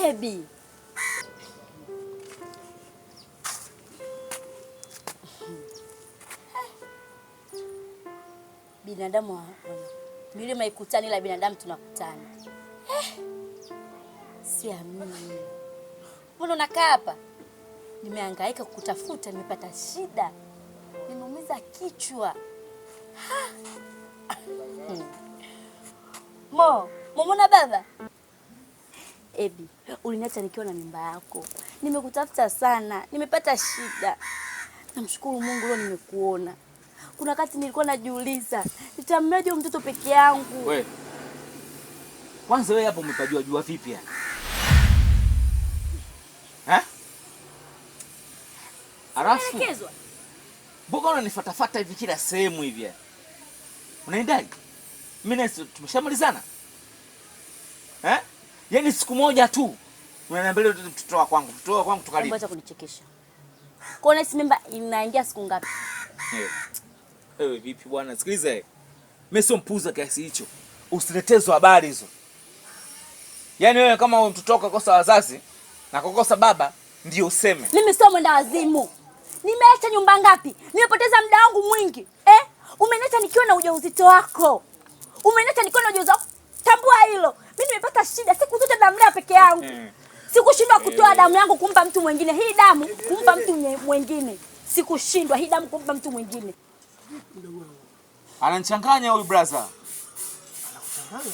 Ebi. Binadamu milima ikutani, la binadamu tunakutana. Siamini. Mbona unakaa hapa? Nimehangaika kukutafuta, nimepata shida. Nimeumiza kichwa. Mbona baba? Ebi, uliniacha nikiwa na mimba yako. Nimekutafuta sana, nimepata shida. Namshukuru Mungu leo nimekuona. Kuna wakati nilikuwa najiuliza, nitamleaje mtoto peke yangu? Wewe. Kwanza wewe hapo umepajua jua vipi ya? Arafu. Mbona unanifuatafuata hivi kila sehemu hivi? Unaendaje? Mimi na tumeshamalizana. Yaani siku moja tu unaniambia mtoto wa kwangu tukalipa. Acha kunichekesha. Kwa nini mimba inaingia siku ngapi? Wewe vipi bwana? Sikiliza. Mimi sio mpuza kiasi hicho. Usiletezo habari hizo. Yaani wewe kama mtoto wako kosa wazazi na kukosa baba ndio useme. Mimi sio mwenda wazimu. Nimeacha nyumba ngapi? Nimepoteza muda wangu mwingi. Umeniacha nikiwa na ujauzito wako. Umeniacha nikiwa na ujauzito wako. Tambua hilo. Mimi nimepata shida siku zote namlea peke yangu. Sikushindwa kutoa damu yangu kumpa mtu mwingine. Hii damu kumpa mtu mwingine. Sikushindwa hii damu kumpa mtu mwingine. Ananichanganya huyu brother.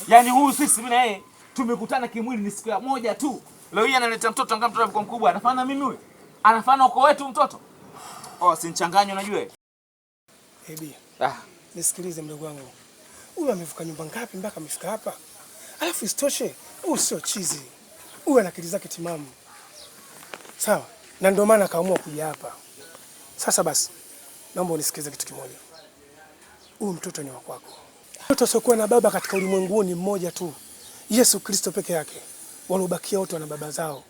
Yaani huyu sisi mimi na yeye tumekutana kimwili ni siku ya moja tu. Leo hii analeta mtoto anga mtoto kwa mkubwa. Anafanya mimi huyu? Anafanya uko wetu mtoto? Sinichanganye unajua. Ebi. Nisikilize mdogo wangu. Huyu amevuka nyumba ngapi mpaka amefika hapa? Alafu isitoshe, huyu sio chizi. Huyu ana akili zake timamu. Sawa? Na ndio maana akaamua kuja hapa. Sasa basi, naomba unisikize kitu kimoja. Huyu mtoto ni wa kwako. Mtoto asiokuwa na baba katika ulimwengu ni mmoja tu. Yesu Kristo peke yake. Waliobakia wote wana baba zao.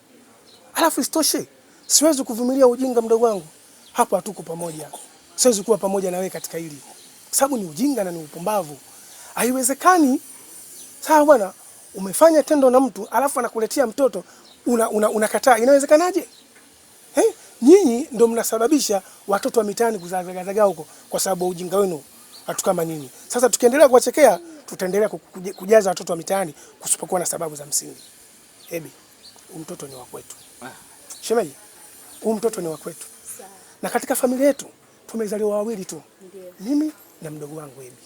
Alafu isitoshe, siwezi kuvumilia ujinga mdogo wangu. Hapa hatuko pamoja. Siwezi kuwa pamoja na wewe katika hili. Sababu ni ujinga na ni upumbavu. Haiwezekani. Sawa bwana, umefanya tendo na mtu alafu anakuletea mtoto unakataa. Inawezekanaje? Nyinyi ndio mnasababisha watoto wa mitaani kuzagazaga huko kwa sababu ujinga wenu watu kama nyinyi. Sasa tukiendelea kuwachekea, tutaendelea kujaza watoto wa mitaani kusipokuwa na sababu za msingi. Ebi, mtoto ni wa kwetu. Shemeji, mtoto ni wa kwetu. Na katika familia yetu tumezaliwa wawili tu. Ndiyo. Mimi na mdogo wangu Ebi.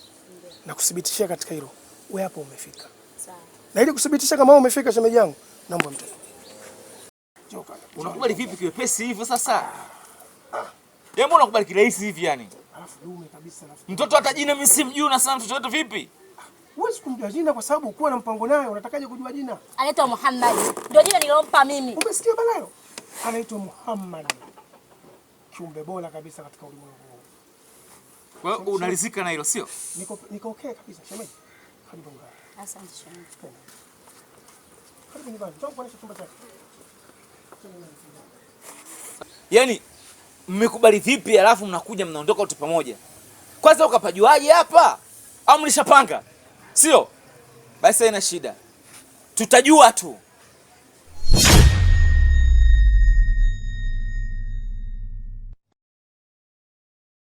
Na kuthibitishia katika hilo, wewe hapo umefika. Sawa. Na ili kuthibitisha kama wewe umefika shemeji yangu, naomba mtoto. Unakubali vipi kiwepesi hivyo sasa? Mbona unakubali kirahisi hivi yani? Alafu dume kabisa alafu. Mtoto hata jina mimi simjui na sana mtoto wetu vipi? Huwezi kumjua jina kwa sababu uko na mpango naye, unatakaje kujua jina? Anaitwa Muhammad. Ndio jina nilompa mimi. Umesikia banayo? Anaitwa Muhammad. Kiumbe bora kabisa katika ulimwengu huu. Wewe unalizika na hilo sio? Niko okay kabisa shemeji. Karibu ngani. Asante shemeji. Karibu nyumbani. Njoo kuonesha chumba chako. Yaani mmekubali vipi alafu mnakuja mnaondoka wote pamoja? Kwanza ukapajuaje hapa? Au mlishapanga? Sio? Basi haina shida. Tutajua tu.